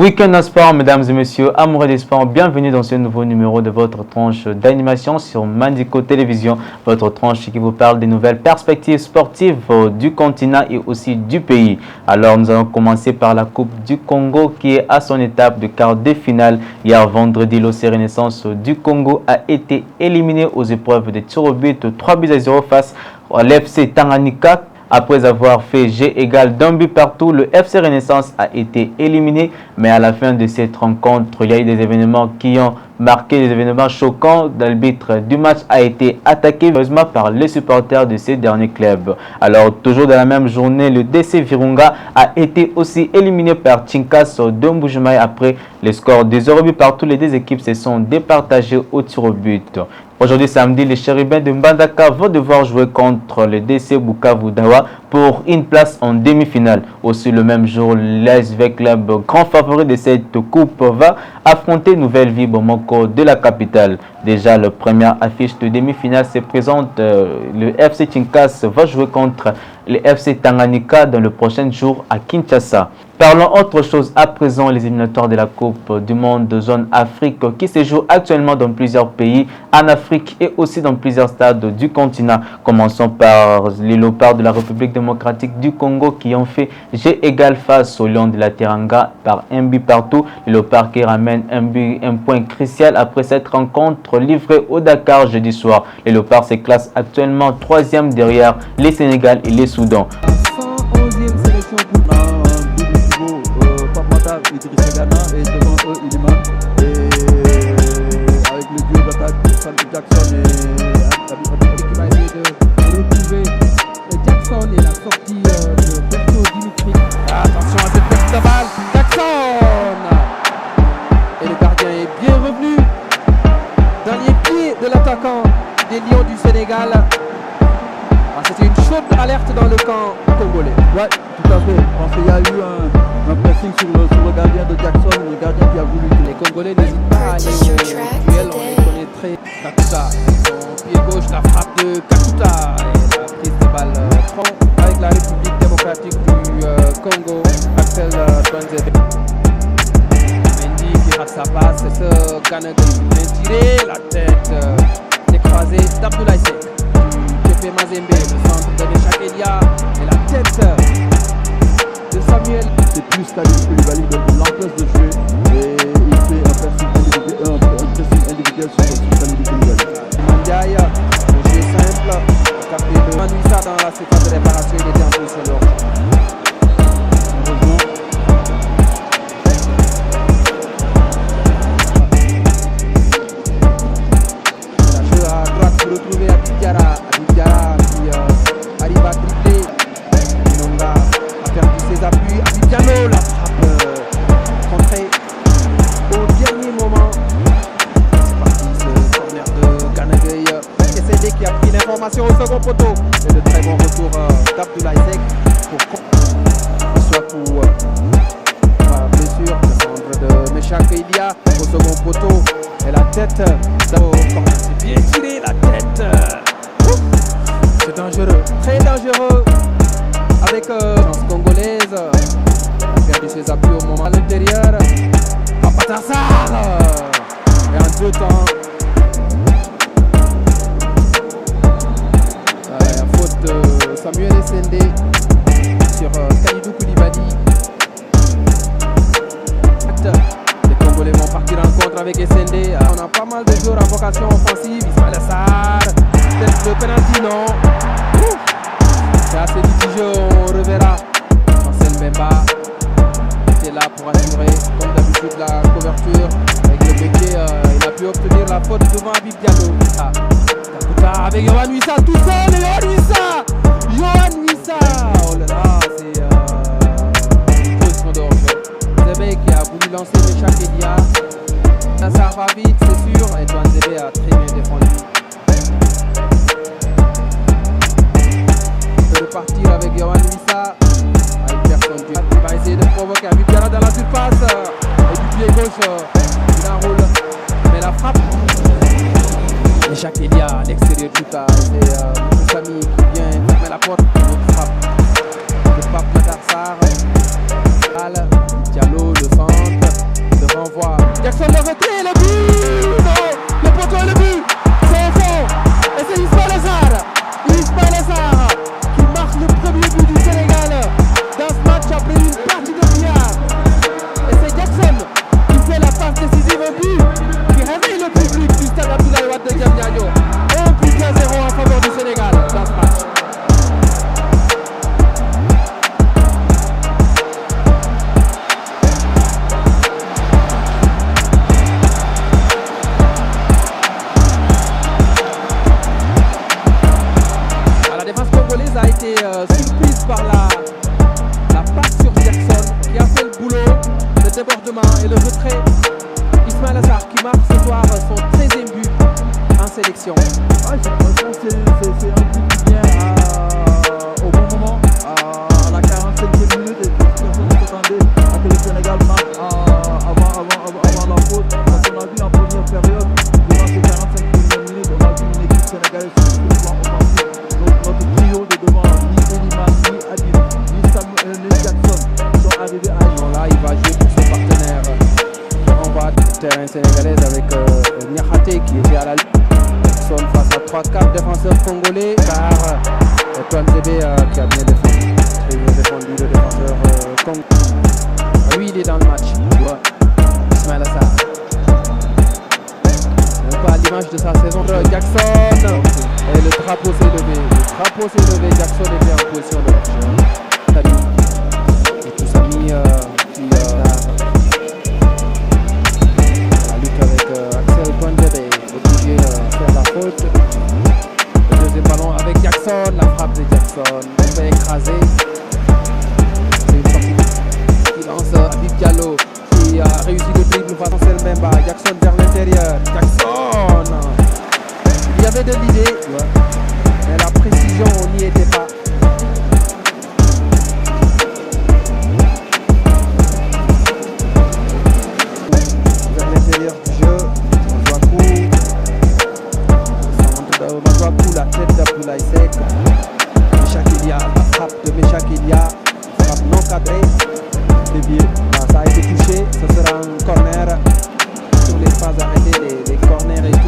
Week-end en sport, mesdames et messieurs, amoureux des sports, bienvenue dans ce nouveau numéro de votre tranche d'animation sur Mandico Télévision, votre tranche qui vous parle des nouvelles perspectives sportives du continent et aussi du pays. Alors, nous allons commencer par la Coupe du Congo qui est à son étape de quart de finale. Hier vendredi, l'OC Renaissance du Congo a été éliminé aux épreuves de tir au but 3-0 face à l'FC Tanganyika. Après avoir fait G égale d'un but partout, le FC Renaissance a été éliminé. Mais à la fin de cette rencontre, il y a eu des événements qui ont marqué, des événements choquants. L'arbitre du match a été attaqué heureusement par les supporters de ces derniers clubs. Alors, toujours dans la même journée, le DC Virunga a été aussi éliminé par Chinkas de Mbujimaï. Après les scores de 0 but partout, les deux équipes se sont départagées au tir au but. Aujourd'hui samedi, les Chérubins de Mbandaka vont devoir jouer contre le DC Bukavu Dawa pour une place en demi-finale. Aussi le même jour, l'ASV Club, grand favori de cette coupe, va affronter Nouvelle Vie Bomoko de la capitale. Déjà, la première affiche de demi-finale se présente. Le FC Chinkas va jouer contre le FC Tanganyika dans le prochain jour à Kinshasa. Parlons autre chose à présent, les éliminatoires de la Coupe du Monde de zone Afrique qui se jouent actuellement dans plusieurs pays en Afrique et aussi dans plusieurs stades du continent. Commençons par les Léopards de la République démocratique du Congo qui ont fait G égale face au Lion de la Teranga par un but partout. Les Léopards qui ramènent un point crucial après cette rencontre livrée au Dakar jeudi soir. Les Léopards se classent actuellement 3e derrière les Sénégal et les Soudan. Idriss Gana et devant eux Ilima et avec le duo d'attaque Sandy Jackson et qui va essayer de retrouver Jackson et la sortie de Berto Dimitri. Attention à cette petite balle, Jackson et le gardien est bien revenu dans les pieds de l'attaquant des Lions du Sénégal. C'était une chaude alerte dans le camp congolais. Ouais, tout à fait. Je pense qu'il y a eu un pressing sur le gardien de Jackson, le gardien qui a voulu. Les Congolais n'hésitent pas à aller au duel, on les connaît très. Kakuta, son pied gauche, la frappe de Kakuta et la prise de balle front avec la République démocratique du Congo, Axel Twanzebe. Mendy qui rate sa passe, c'est ce Gana qui vient tirer, la tête écrasée d'Abdoulaye Seck. Mazembe, le centre de Meshak Elia et la tête de Samuel. C'est plus Kalidou Koulibaly de l'ampleur de jeu et il fait un pressing individuel sur Kalidou Koulibaly. Mandiaye, le jeu simple, capté de Manouissa dans la séquence de réparation, il était en position de hors-jeu. La jeu à droite pour retrouver Abidjara. Diarra qui arrive à tripler. Inonga a perdu ses appuis. Abidjano, la frappe contrée au dernier moment. C'est parti ce corner de Ganagay. SND qui a pris l'information au second poteau. Et le très bon retour d'Abdoulaye Seck pour soit pour blessure. Le centre de Meshak Elia au second poteau. Et la tête corner. C'est bien tiré la tête. C'est dangereux, très dangereux avec chance congolaise. Il a perdu ses appuis au moment à l'intérieur. Apatassar et en 2 temps. La faute de Samuel Essende sur Kalidou Koulibaly. Les Congolais vont partir en contre avec Essende. On a pas mal de joueurs à vocation offensive. Ismaël Assar. Le penalty, non. C'est assez litigieux, on reverra. Marcel Mbemba était là pour assurer, comme d'habitude, la couverture. Avec le béquet, il a pu obtenir la faute devant Habib Diallo. Kakuta avec Yohan Wissa tout seul, Yohan Wissa. Oh là là, c'est une position de hors-jeu. Zebe qui a voulu lancer Meshak Elia. Ça va vite, c'est sûr. Et Twanzebe a très bien défendu. Partir avec Yohan Wissa avec personne qui va essayer de provoquer Habib Diarra dans la surface et du pied gauche il enroule mais la frappe et Jacques Elia à l'extérieur du cas c'est notre famille qui vient fermer la porte notre frappe de Pape Matarsar Diallo le centre Jackson le retrait, le but. Non, le poteau et le but. C'est au fond. Et c'est Ismaël Assar. Ismaël Assar qui marque le premier but du Sénégal dans ce match après une partie de billard. Et c'est Jackson qui fait la passe décisive au but, qui réveille le public du stade Abdoulaye Wade de Diamniadio. 1 but à 0 en faveur du Sénégal dans ce match. La défense congolaise a été surprise par la passe sur Jackson qui a fait le boulot, le débordement et le retrait. Ismaël Assar qui marque ce soir son 13e but en sélection. Ouais, je pense que c'est un but qui vient au bon moment, à la 45e minute, et personne ne s'attendait à que le Sénégal marque avant la faute. Parce qu'on a vu en première période, durant ces 45 minutes, on a vu une équipe sénégalaise sur le plan offensif. Notre trio de devant, ni Eliman, ni Adil, ni Jackson sont arrivés à Non, là, il va jouer pour son partenaire. On voit le terrain sénégalais avec Niakhaté qui était à la ligne. Jackson face à 3-4 défenseurs congolais par Antoine Zébé qui a bien défendu. Très bien défendu le défenseur congolais. Lui, il est dans le match. Ouais. Ismaël Assar. C'est un peu à l'image de sa saison. Jackson. Et le drapeau s'est levé. Le drapeau s'est levé. Jackson était en position de match. Et tous amis qui la lutte avec Axel Kouandébé, obligé de faire la faute. Le deuxième ballon avec Jackson, la frappe de Jackson, on fait écraser. C'est une sortie qui lance Habib Diallo qui a réussi le dribble face à Selmemba. Jackson vers l'intérieur. Jackson. Il y avait de l'idée, mais la précision, on n'y était pas. Vers l'intérieur du jeu, Mazouakou, la tête d'Abdoulaye Seck. Méchac Elia, la frappe de Méchac Elia, frappe non cadrée, déviée. Ça a été touché, ce sera un corner. Sur les phases arrêtées, les corners et tout.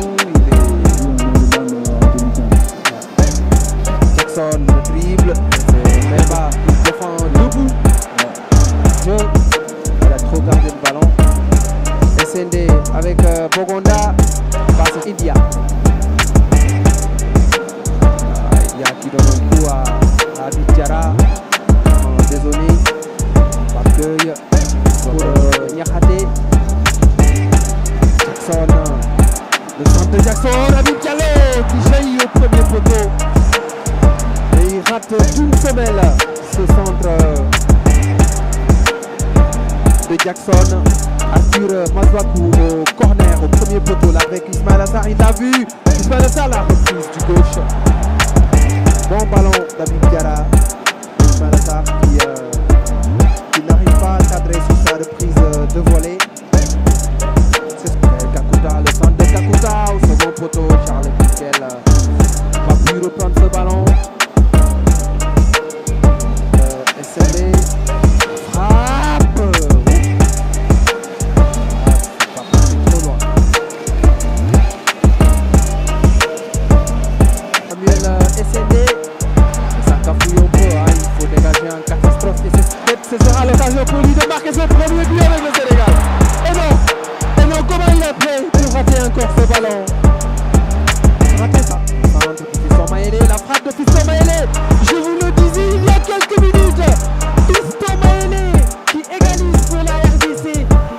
Jackson le dribble, c'est Memba qui défend debout. Jeu, elle a trop gardé le ballon. SND avec Bogonda, passe India. India qui donne un coup à Abidjara. Désolé, l'accueil pour Niakhaté. Jackson, le centre de Jackson, Habib Diallo qui jaillit au premier poteau. Et il rate d'une semelle ce centre de Jackson. Arthur Mazouakou au corner, au premier poteau là avec Ismaël Assar. Il a vu Ismaël Assar, la reprise du gauche. Bon ballon d'Habib Diarra. Ismaël Assar qui n'arrive pas à cadrer sur sa reprise de volée. C'est Kakuta, le centre de Kakuta au second poteau. Charles Michel va plus reprendre ce ballon. SLB frappe. C'est pas passé trop loin. Samuel SLB, ça cafouille un peu, hein. Il faut dégager en catastrophe. Et ce sera l'occasion pour lui de marquer son premier but avec le Sénégal. Et non, comment il a fait pour rater encore ce ballon? Rater ça. Centre de Fiston Maélé, la frappe de Fiston Maélé. Je vous le disais il y a quelques minutes. Fiston Maélé qui égalise pour la RDC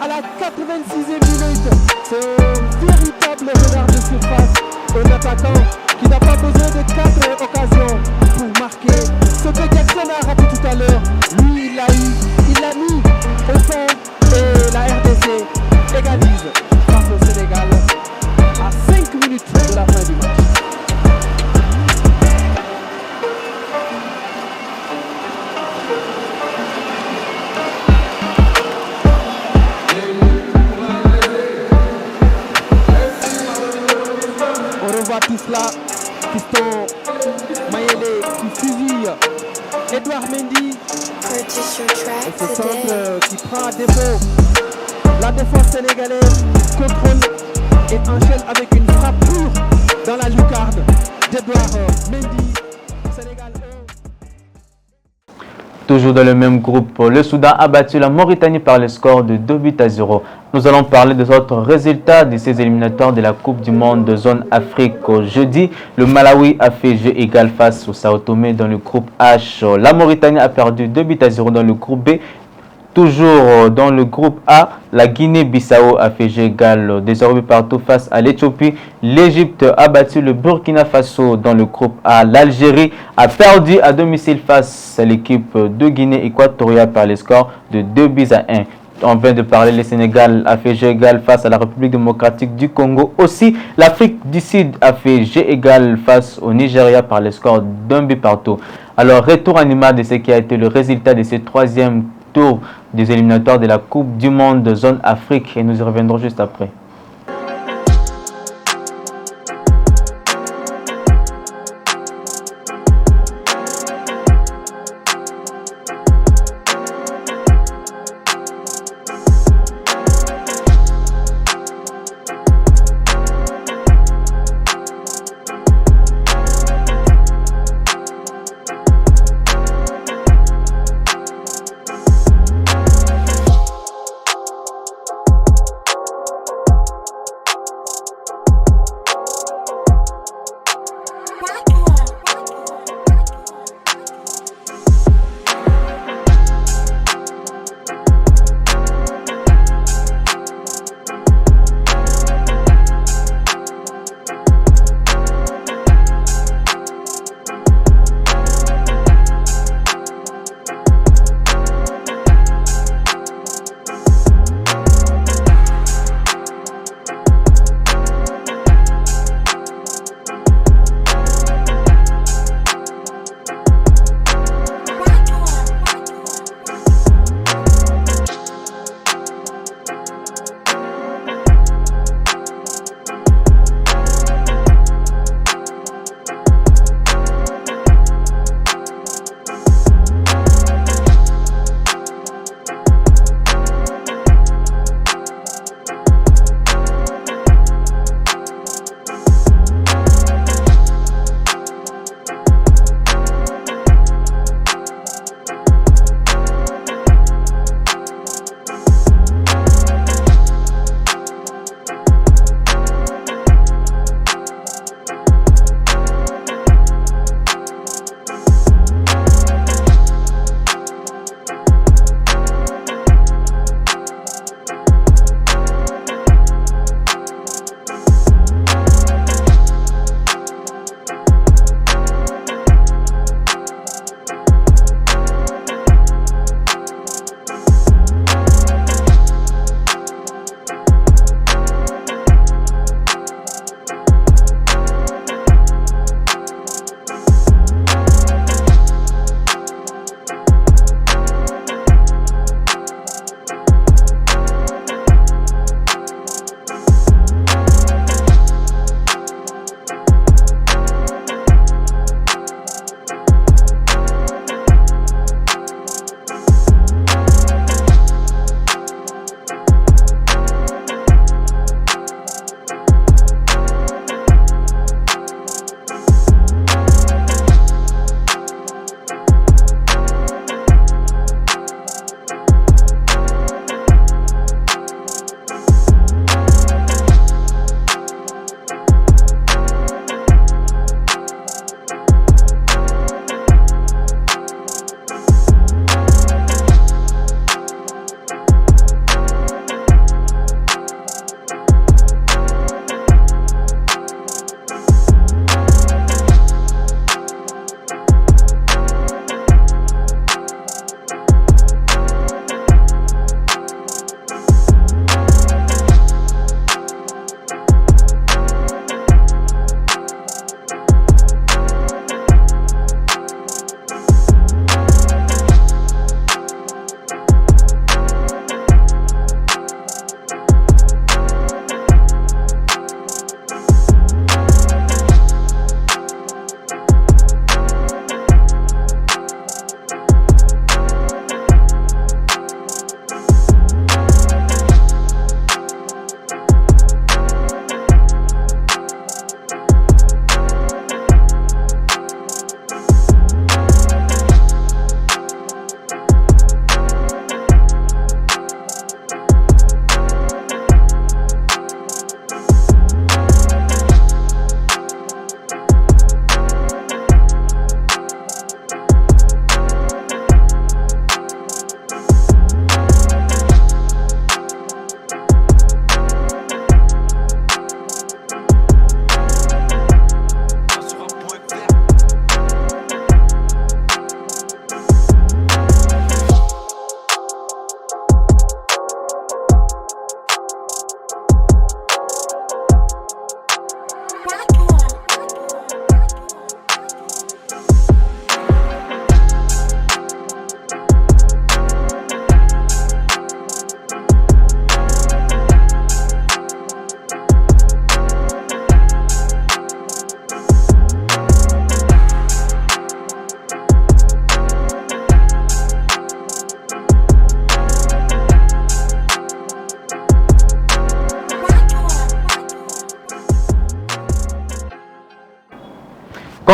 à la 86e minute. C'est un véritable renard de surface. Un attaquant qui n'a pas besoin de 4 occasions pour marquer. Ce que Jackson a raté tout à l'heure, lui il l'a eu, il l'a mis au fond et la RDC égalise face au Sénégal à 5 minutes de la fin du match. On revoit tout cela. Fiston Maélé qui fusille Edouard Mendy. Et ce centre qui prend à défaut La défense sénégalaise contrôle et enchaîne avec une frappe pure dans la lucarne d'Edouard Mendy. Sénégal 1. Toujours dans le même groupe, le Soudan a battu la Mauritanie par le score de 2-0. Nous allons parler des autres résultats de ces éliminatoires de la Coupe du Monde de zone Afrique. Jeudi, le Malawi a fait jeu égal face au Sao Tomé dans le groupe H. La Mauritanie a perdu 2-0 dans le groupe B. Toujours dans le groupe A, la Guinée-Bissau a fait jeu égal désormais partout face à l'Éthiopie. L'Égypte a battu le Burkina Faso dans le groupe A. L'Algérie a perdu à domicile face à l'équipe de Guinée équatoriale par le score de 2-1. On vient de parler, le Sénégal a fait jeu égal face à la République démocratique du Congo. Aussi, l'Afrique du Sud a fait jeu égal face au Nigeria par le score d'1 partout. Alors, retour en image de ce qui a été le résultat de ce troisième tour des éliminatoires de la Coupe du Monde de zone Afrique et nous y reviendrons juste après.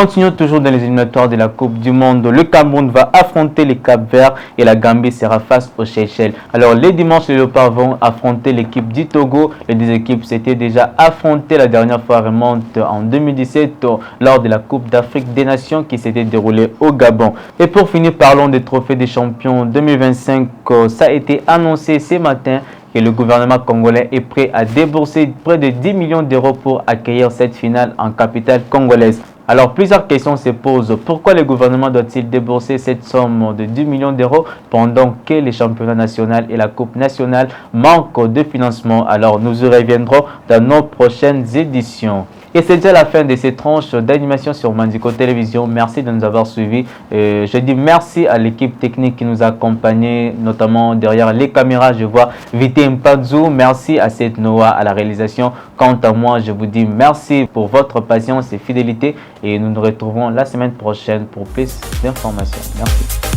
Continuons toujours dans les éliminatoires de la Coupe du Monde. Le Cameroun va affronter les Cap-Verts et la Gambie sera face aux Seychelles. Alors les dimanches, les Léopards vont affronter l'équipe du Togo. Les deux équipes s'étaient déjà affrontées la dernière fois, remonte en 2017 lors de la Coupe d'Afrique des Nations qui s'était déroulée au Gabon. Et pour finir, parlons des trophées des champions 2025. Ça a été annoncé ce matin que le gouvernement congolais est prêt à débourser près de 10 millions d'euros pour accueillir cette finale en capitale congolaise. Alors plusieurs questions se posent. Pourquoi le gouvernement doit-il débourser cette somme de 10 millions d'euros pendant que les championnats nationaux et la Coupe nationale manquent de financement? Alors nous y reviendrons dans nos prochaines éditions. Et c'est déjà la fin de ces tranches d'animation sur Mandiko Télévision. Merci de nous avoir suivis. Je dis merci à l'équipe technique qui nous a accompagnés, notamment derrière les caméras. Je vois Vité Mpadzu. Merci à Seth Noah à la réalisation. Quant à moi, je vous dis merci pour votre patience et fidélité. Et nous nous retrouvons la semaine prochaine pour plus d'informations. Merci.